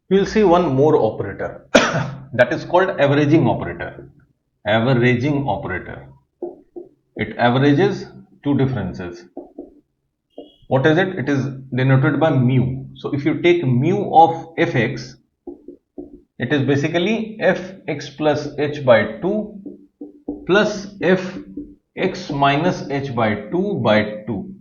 We will see one more operator that is called averaging operator. Averaging operator. It averages two differences. What is it? It is denoted by mu. So if you take mu of fx, it is basically fx plus h by 2 plus fx minus h by 2 by 2.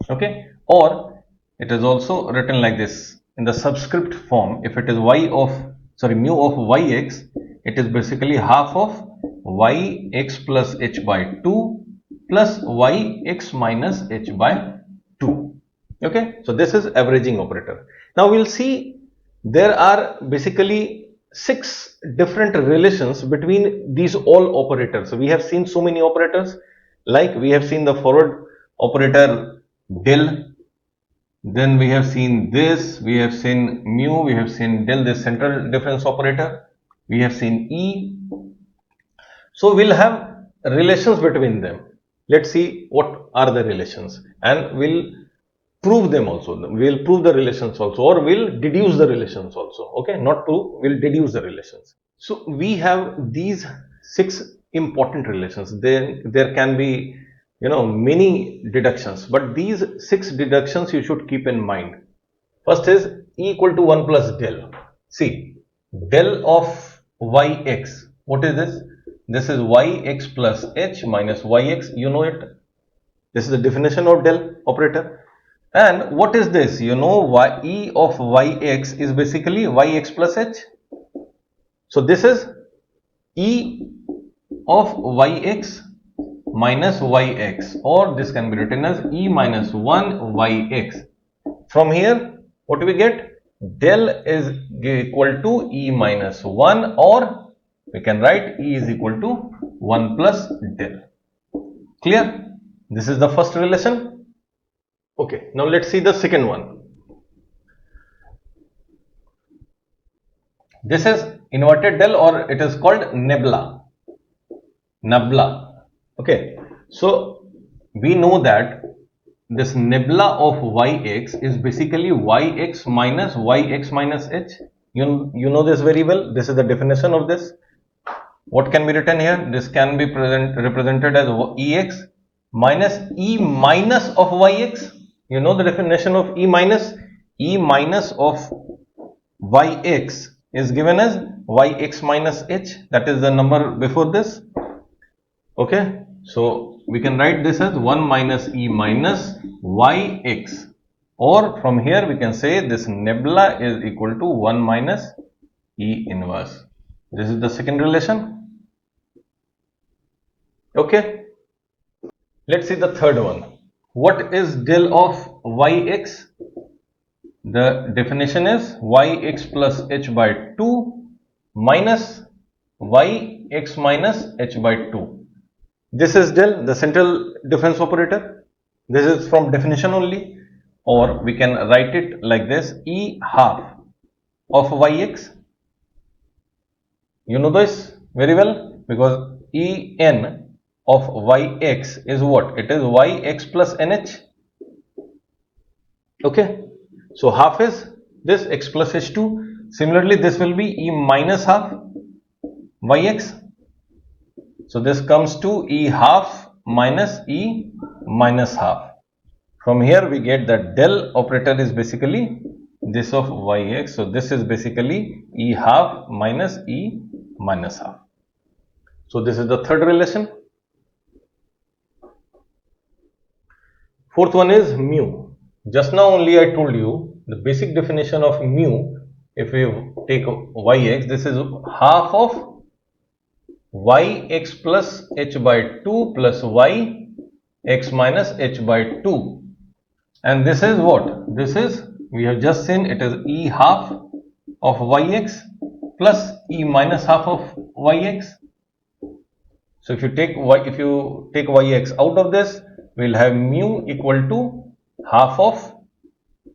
Okay, or it is also written like this in the subscript form. If it is mu of yx, it is basically half of yx plus h by 2 plus yx minus h by 2. Okay, so this is averaging operator. Now we'll see there are basically 6 different relations between these all operators. So we have seen so many operators, like we have seen the forward operator del, then we have seen this, we have seen mu, we have seen del, this central difference operator, we have seen e. So we'll have relations between them. Let's see what are the relations, and we'll prove them also. We'll prove the relations also, or we'll deduce the relations also. Okay, not prove, we'll deduce the relations. So we have these 6 important relations. There can be many deductions, but these 6 deductions you should keep in mind. First is E equal to 1 plus del. See, del of yx, what is this? This is yx plus h minus yx, you know it. This is the definition of del operator. And what is this? You know, E of yx is basically yx plus h. So this is E of yx minus yx, or this can be written as E minus 1 yx. From here, what do we get? Del is equal to E minus 1, or we can write E is equal to 1 plus del. Clear? This is the first relation. Okay, now let's see the second one. This is inverted del, or it is called nebula. Nabla. Okay, so we know that this nebula of yx is basically yx minus h. You know this very well. This is the definition of this. What can be written here? This can be represented as ex minus E minus of yx. You know the definition of E minus? E minus of yx is given as yx minus h. That is the number before this. Okay, so we can write this as 1 minus E minus yx, or from here we can say this nebula is equal to 1 minus E inverse. This is the second relation. Okay, let's see the third one. What is del of yx? The definition is yx plus h by 2 minus yx minus h by 2. This is del, the central difference operator. This is from definition only, or we can write it like this: E half of yx. You know this very well, because En of yx is what? It is yx plus nh. Okay, so half is this x plus h2. Similarly, this will be E minus half yx. So this comes to E half minus E minus half. From here we get that del operator is basically this of yx. So this is basically E half minus E minus half. So this is the third relation. Fourth one is mu. Just now only I told you the basic definition of mu. If we take yx, this is half of yx plus h by 2 plus yx minus h by 2. And this is what? This is, we have just seen, it is E half of yx plus E minus half of yx. So if you take yx out of this, we will have mu equal to half of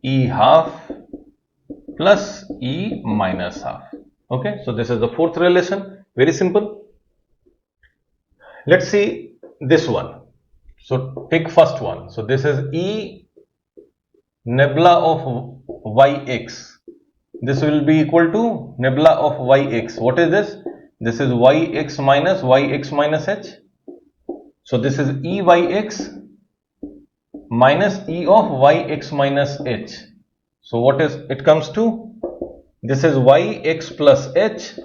E half plus E minus half. Okay, so this is the fourth relation. Very simple. Let's see this one. So take first one. So this is E nebula of yx. this will be equal to nebula of yx. What is this? This is yx minus h. So this is eyx minus e of yx minus h. So what is it comes to? This is yx plus h.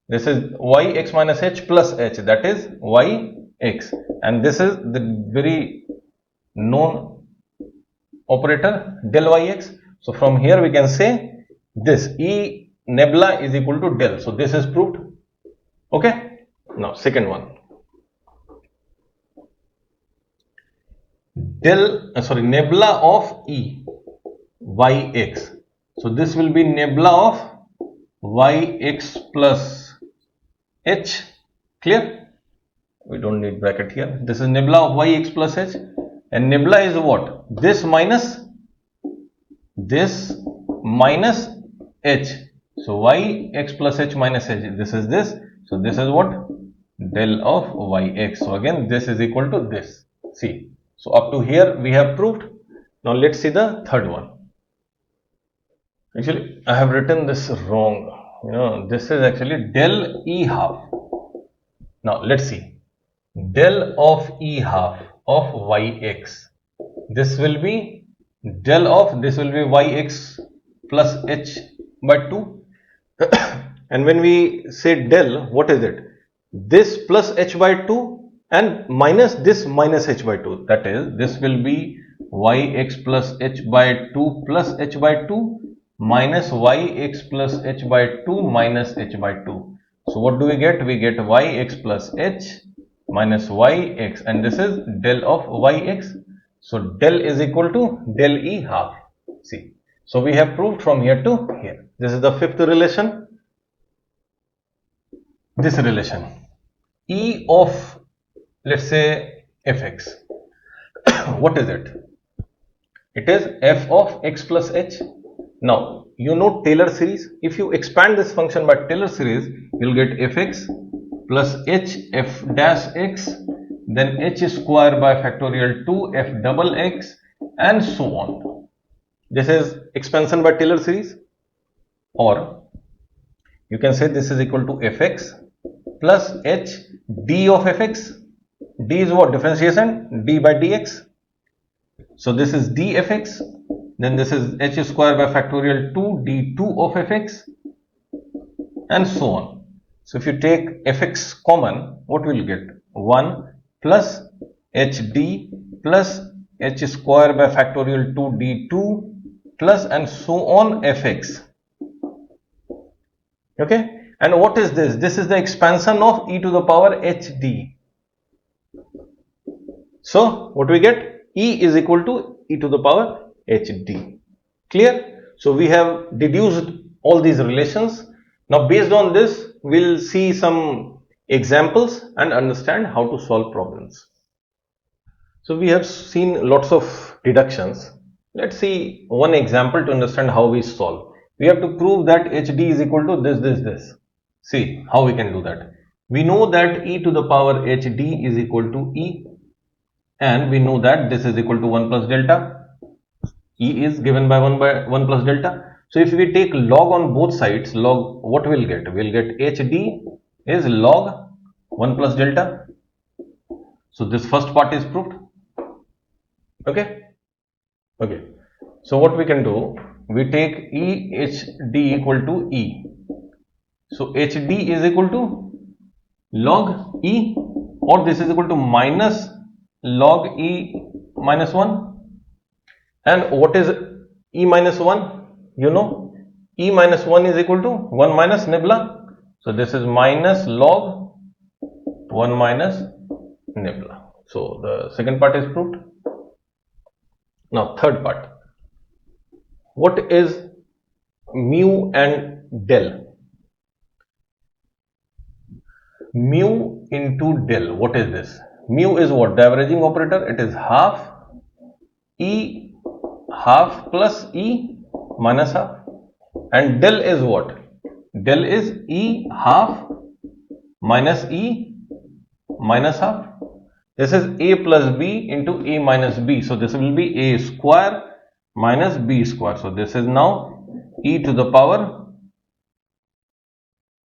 This is yx minus h plus h, that is yx, and this is the very known operator del yx. So from here we can say this E nebula is equal to del. So this is proved. Okay. Now second one, nebula of E yx. So this will be nebula of yx plus h. Clear? We don't need bracket here. This is nebula of yx plus h, and nebula is what? This minus h. So yx plus h minus h, this is this. So this is what? Del of yx. So again this is equal to this. See, so up to here we have proved. Now let's see the third one. Actually I have written this wrong. This is actually del e half. Now let's see. Del of e half of yx. This will be del of, this will be yx plus h by 2. And when we say del, what is it? This plus h by 2 and minus this minus h by 2. That is, this will be yx plus h by 2 plus h by 2 minus yx plus h by 2 minus h by 2. So what do we get? We get yx plus h minus yx, and this is del of yx. So del is equal to del e half. See, so we have proved from here to here. This is the fifth relation. This relation e of, let's say, fx. What is it? It is f of x plus h. Now you know Taylor series. If you expand this function by Taylor series, you will get fx plus h f dash x, then h square by factorial 2 f double x, and so on. This is expansion by Taylor series. Or you can say this is equal to fx plus h d of fx. D is what? Differentiation, d by dx. So this is d fx, then this is h square by factorial 2 d2 of fx, and so on. So if you take fx common, what will you get? 1 plus hd plus h square by factorial 2 d2 plus and so on fx. Okay. And what is this? This is the expansion of e to the power hd. So what we get? E is equal to e to the power hd. Clear? So we have deduced all these relations. Now based on this, we'll see some examples and understand how to solve problems. So we have seen lots of deductions. Let's see one example to understand how we solve. We have to prove that hd is equal to this. See how we can do that. We know that e to the power hd is equal to e, and we know that this is equal to 1 plus delta. E is given by 1 plus delta. So if we take log on both sides, log, what we'll get? We'll get hd is log 1 plus delta. So this first part is proved. Okay. So what we can do? We take e hd equal to e. So hd is equal to log e, or this is equal to minus log e minus 1. And what is e minus 1? You know, e minus 1 is equal to 1 minus nebula. So this is minus log 1 minus nebula. So the second part is proved. Now third part. What is mu and del? Mu into del. What is this? Mu is what? The averaging operator. It is half e half plus e minus half. And del is what? Del is e half minus e minus half. This is a plus b into a minus b. So this will be a square minus b square. So this is now e to the power,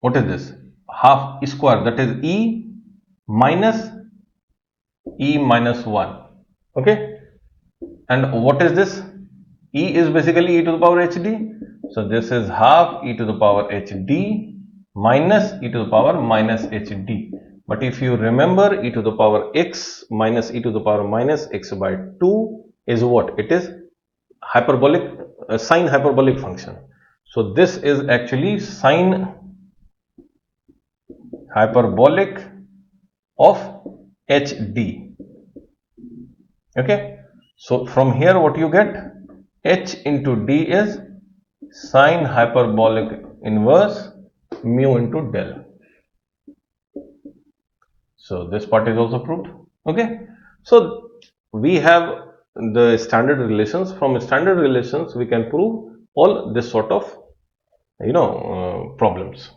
what is this? Half square, that is e minus 1. Okay, and what is this? E is basically e to the power hd. So this is half e to the power hd minus e to the power minus hd. But if you remember, e to the power x minus e to the power minus x by 2 is what? It is hyperbolic, sine hyperbolic function. So this is actually sine hyperbolic of hd. Okay, so from here what you get? H into d is sine hyperbolic inverse mu into del. So this part is also proved. Okay, so we have the standard relations. From standard relations we can prove all this sort of problems.